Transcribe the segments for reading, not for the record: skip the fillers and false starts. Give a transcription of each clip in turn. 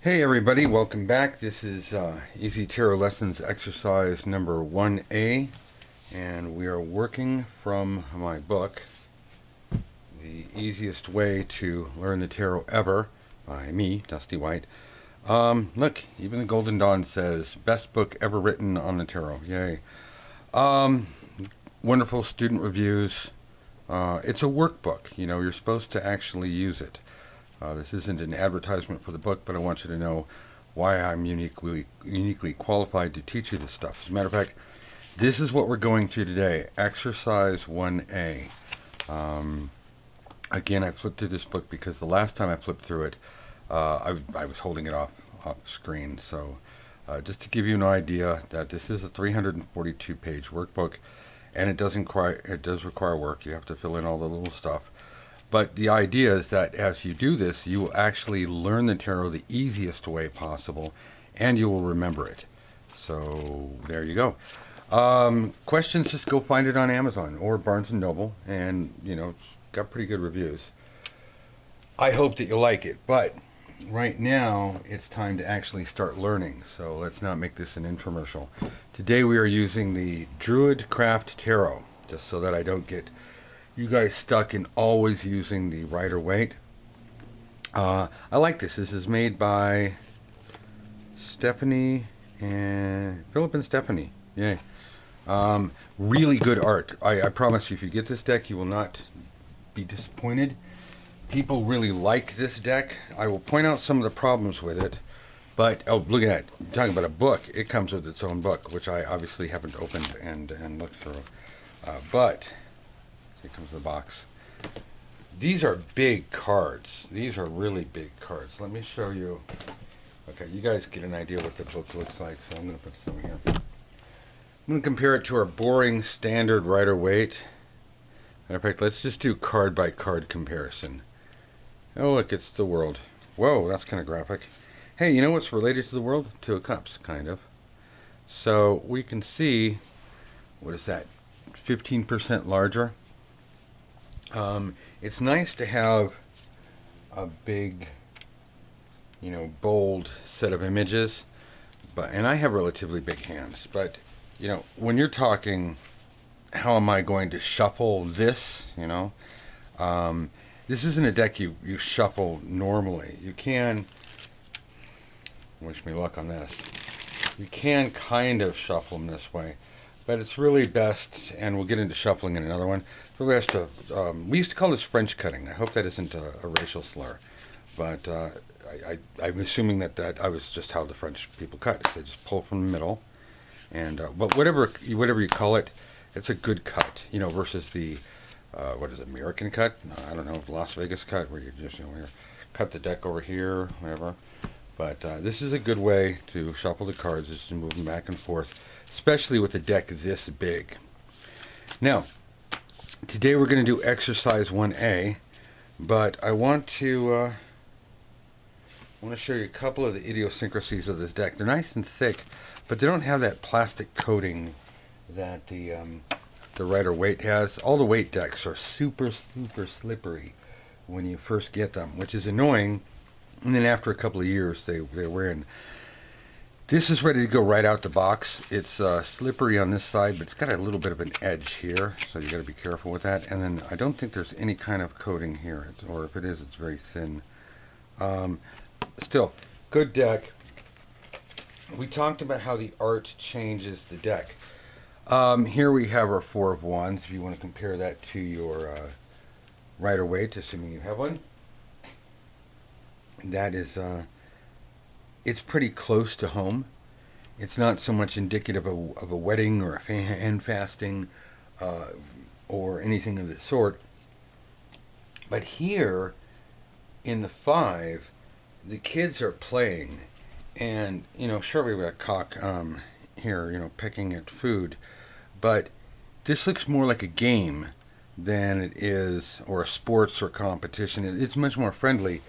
Hey everybody, welcome back. This is Easy Tarot Lessons exercise number 1A, and we are working from my book, The Easiest Way to Learn the Tarot Ever, by me, Dusty White. Look, even the Golden Dawn says, best book ever written on the tarot. Yay. Wonderful student reviews. It's a workbook. You know, you're supposed to actually use it. This isn't an advertisement for the book, but I want you to know why I'm uniquely qualified to teach you this stuff. As a matter of fact, this is what we're going through today, Exercise 1A. Again, I flipped through this book because the last time I flipped through it, I was holding it off screen. So just to give you an idea that this is a 342-page workbook, and it does require work. You have to fill in all the little stuff. But the idea is that as you do this, you will actually learn the tarot the easiest way possible, and you will remember it. So there you go. Questions, just go find it on Amazon or Barnes & Noble, and you know, it's got pretty good reviews. I hope that you'll like it, but right now it's time to actually start learning, so let's not make this an infomercial. Today we are using the Druidcraft Tarot, just so that I don't get you guys stuck in always using the Rider Waite. I like this. This is made by Stephanie and Philip and Stephanie. Yay. Really good art. I promise you, if you get this deck, you will not be disappointed. People really like this deck. I will point out some of the problems with it, but oh, look at that. I'm talking about a book. It comes with its own book, which I obviously haven't opened and looked through. But here comes the box. These are big cards. These are really big cards. Let me show you. Okay, you guys get an idea what the book looks like, so I'm going to put this over here. I'm going to compare it to our boring standard Rider Waite. Matter of fact, let's just do card by card comparison. Oh, look, it's the world. Whoa, that's kind of graphic. Hey, you know what's related to the world? Two of Cups, kind of. So we can see, what is that, 15% larger? It's nice to have a big, you know, bold set of images, and I have relatively big hands, but you know, when you're talking, how am I going to shuffle this, you know, this isn't a deck you shuffle normally. You can, wish me luck on this, you can kind of shuffle them this way, but it's really best, and we'll get into shuffling in another one, it's really best to, we used to call this French cutting. I hope that isn't a racial slur, but I'm assuming that I was just how the French people cut. They just pull from the middle, and but whatever you call it, it's a good cut, you know, versus the what is it, American cut? I don't know, Las Vegas cut, where you just, you know, here, cut the deck over here, whatever. But this is a good way to shuffle the cards, is to move them back and forth, especially with a deck this big. Now, today we're going to do exercise 1A, but I want to show you a couple of the idiosyncrasies of this deck. They're nice and thick, but they don't have that plastic coating that the Rider Waite has. All the Waite decks are super slippery when you first get them, which is annoying. And then after a couple of years, they wear in. This is ready to go right out the box. It's slippery on this side, but it's got a little bit of an edge here, so you got to be careful with that. And then I don't think there's any kind of coating here, or if it is, it's very thin. Still, good deck. We talked about how the art changes the deck. Here we have our Four of Wands, if you want to compare that to your Rider Waite, assuming you have one. That is, it's pretty close to home. It's not so much indicative of a wedding or a hand fasting or anything of the sort. But here, in the Five, the kids are playing, and you know, sure, we've got a cock here, you know, pecking at food, but this looks more like a game than it is, or a sports or competition. It's much more friendly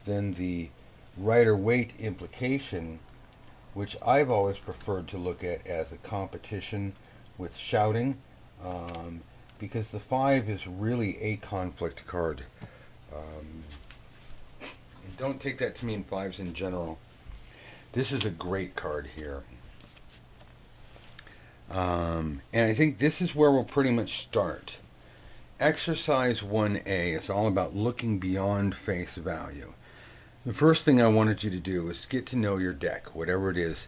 than the Rider Waite implication, which I've always preferred to look at as a competition with shouting, because the Five is really a conflict card. Don't take that to mean fives in general. This is a great card here. And I think this is where we'll pretty much start. Exercise 1A is all about looking beyond face value. The first thing I wanted you to do is get to know your deck, whatever it is.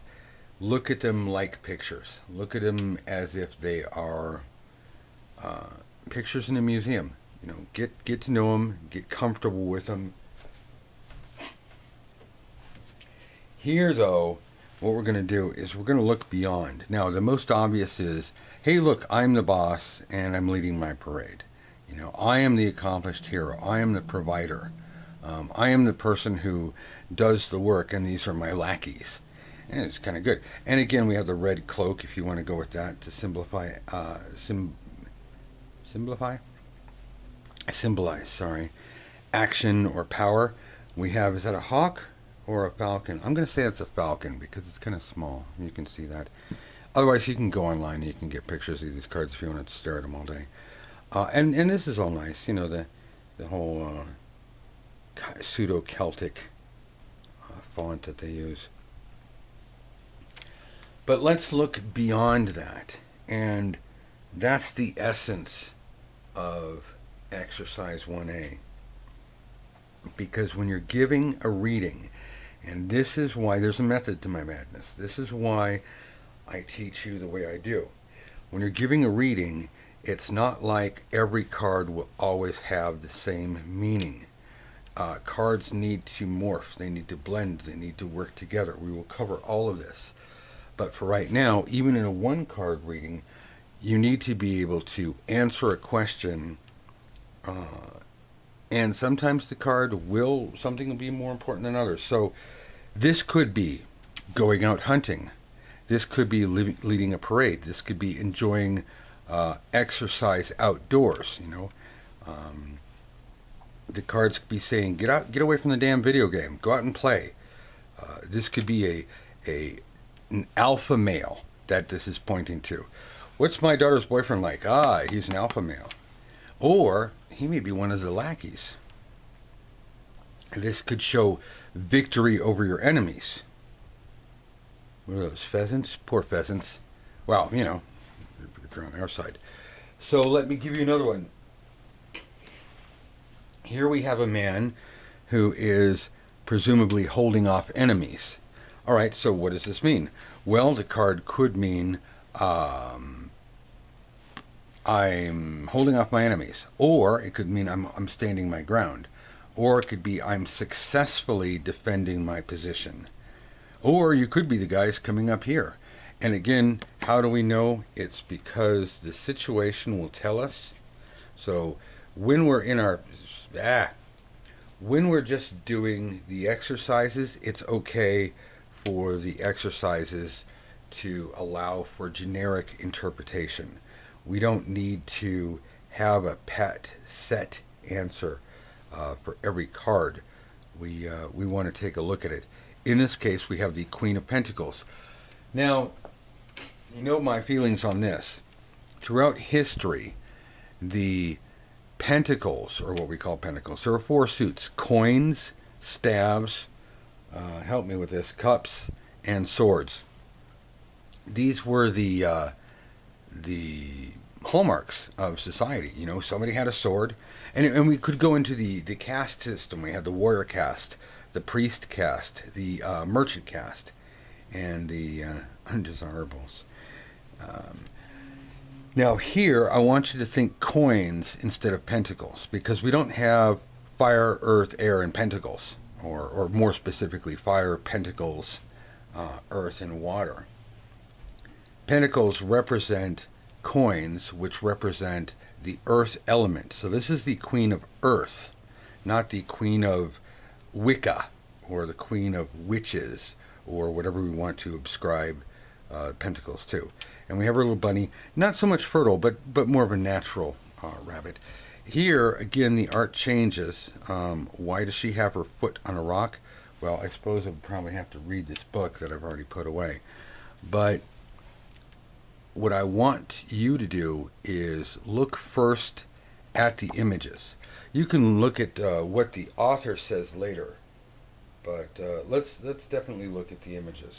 Look at them like pictures. Look at them as if they are pictures in a museum. You know, get to know them, get comfortable with them. Here, though, what we're going to do is we're going to look beyond. Now, the most obvious is, hey, look, I'm the boss and I'm leading my parade. You know, I am the accomplished hero. I am the provider. I am the person who does the work, and these are my lackeys. And it's kind of good. And again, we have the red cloak, if you want to go with that, to simplify, symbolize, sorry, action or power. We have, is that a hawk or a falcon? I'm going to say it's a falcon because it's kind of small. You can see that. Otherwise, you can go online and you can get pictures of these cards if you want to stare at them all day. And this is all nice, you know, the whole pseudo-Celtic font that they use. But let's look beyond that, and that's the essence of exercise 1A. Because when you're giving a reading, and this is why there's a method to my madness, this is why I teach you the way I do. When you're giving a reading, it's not like every card will always have the same meaning. Cards need to morph, they need to blend, they need to work together. We will cover all of this. But for right now, even in a one-card reading, you need to be able to answer a question, and sometimes the card something will be more important than others. So this could be going out hunting. This could be leading a parade. This could be enjoying exercise outdoors, you know. The cards could be saying, get out, get away from the damn video game, go out and play. This could be an alpha male that this is pointing to. What's my daughter's boyfriend like? He's an alpha male. Or he may be one of the lackeys. This could show victory over your enemies. What are those, pheasants? Poor pheasants. Well, you know, if you're on our side. So let me give you another one. Here we have a man who is presumably holding off enemies. All right, so what does this mean? Well, the card could mean I'm holding off my enemies, or it could mean I'm standing my ground, or it could be I'm successfully defending my position, or you could be the guys coming up here. And again, how do we know? It's because the situation will tell us. So when we're in when we're just doing the exercises, it's okay for the exercises to allow for generic interpretation. We don't need to have a set answer for every card. We want to take a look at it. In this case, we have the Queen of Pentacles. Now, you know my feelings on this. Throughout history, the Pentacles, or what we call Pentacles, there are four suits: coins, staves, help me with this, cups, and swords. These were the hallmarks of society. You know, somebody had a sword, and we could go into the caste system. We had the warrior caste, the priest caste, the merchant caste, and the undesirables. Now here, I want you to think coins instead of pentacles, because we don't have fire, earth, air, and pentacles, or more specifically, fire, pentacles, earth, and water. Pentacles represent coins, which represent the earth element. So this is the Queen of Earth, not the Queen of Wicca, or the Queen of Witches, or whatever we want to ascribe pentacles to. And we have our little bunny, not so much fertile, but more of a natural rabbit. Here, again, the art changes. Why does she have her foot on a rock? Well, I suppose I would probably have to read this book that I've already put away. But what I want you to do is look first at the images. You can look at what the author says later, But let's definitely look at the images.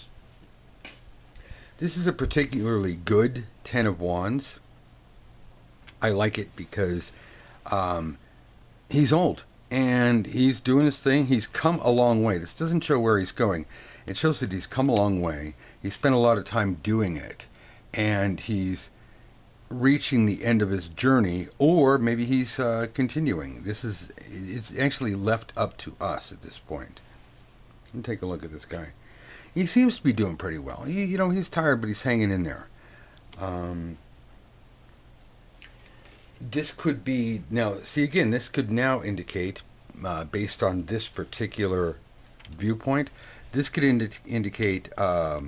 This is a particularly good Ten of Wands. I like it because he's old and he's doing his thing. He's come a long way. This doesn't show where he's going. It shows that he's come a long way. He spent a lot of time doing it, and he's reaching the end of his journey, or maybe he's continuing. It's actually left up to us at this point. Let me take a look at this guy. He seems to be doing pretty well. He's tired, but he's hanging in there. This could be now. See again. This could now indicate, based on this particular viewpoint, this could indicate a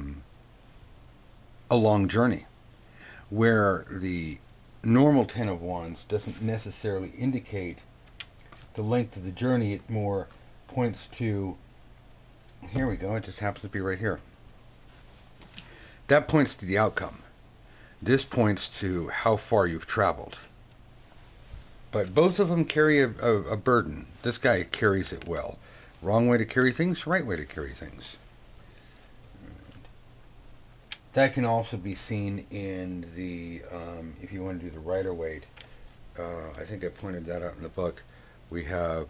long journey, where the normal Ten of Wands doesn't necessarily indicate the length of the journey. It more points to, here we go, it just happens to be right here. That points to the outcome. This points to how far you've traveled. But both of them carry a burden. This guy carries it well. Wrong way to carry things, right way to carry things. That can also be seen in the, if you want to do the Rider Waite, I think I pointed that out in the book. We have,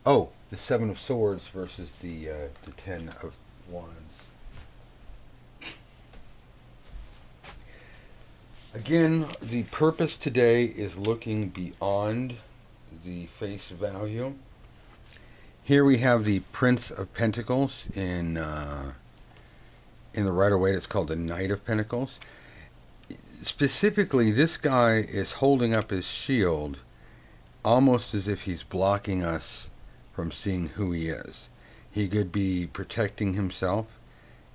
the Seven of Swords versus the Ten of Wands. Again, the purpose today is looking beyond the face value. Here we have the Prince of Pentacles in the Rider Waite. It's called the Knight of Pentacles. Specifically, this guy is holding up his shield almost as if he's blocking us from seeing who he is. He could be protecting himself.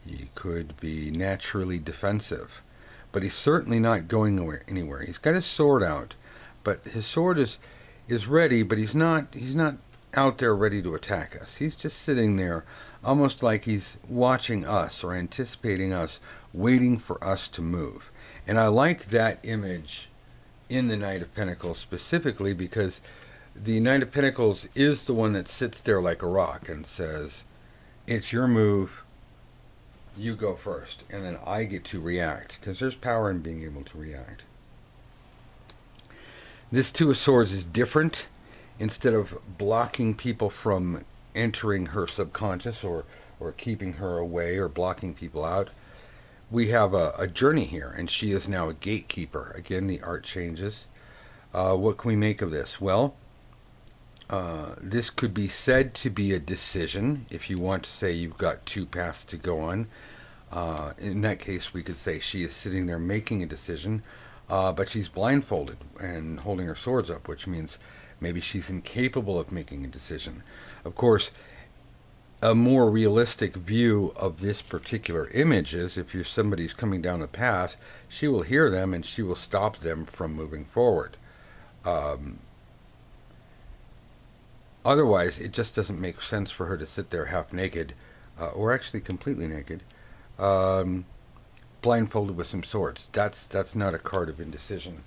He could be naturally defensive. But he's certainly not going anywhere. He's got his sword out, but his sword is ready, but he's not out there ready to attack us. He's just sitting there almost like he's watching us or anticipating us, waiting for us to move. And I like that image in the Knight of Pentacles specifically because the Knight of Pentacles is the one that sits there like a rock and says, it's your move, you go first, and then I get to react, because there's power in being able to react. This Two of Swords is different. Instead of blocking people from entering her subconscious or keeping her away or blocking people out, we have a journey here, and she is now a gatekeeper. Again, the art changes. What can we make of this? Well, this could be said to be a decision. If you want to say you've got two paths to go on, in that case we could say she is sitting there making a decision, but she's blindfolded and holding her swords up, which means maybe she's incapable of making a decision. Of course, a more realistic view of this particular image is if you're somebody's coming down the path, she will hear them and she will stop them from moving forward. Otherwise, it just doesn't make sense for her to sit there half naked, or actually completely naked, blindfolded with some swords. That's not a card of indecision.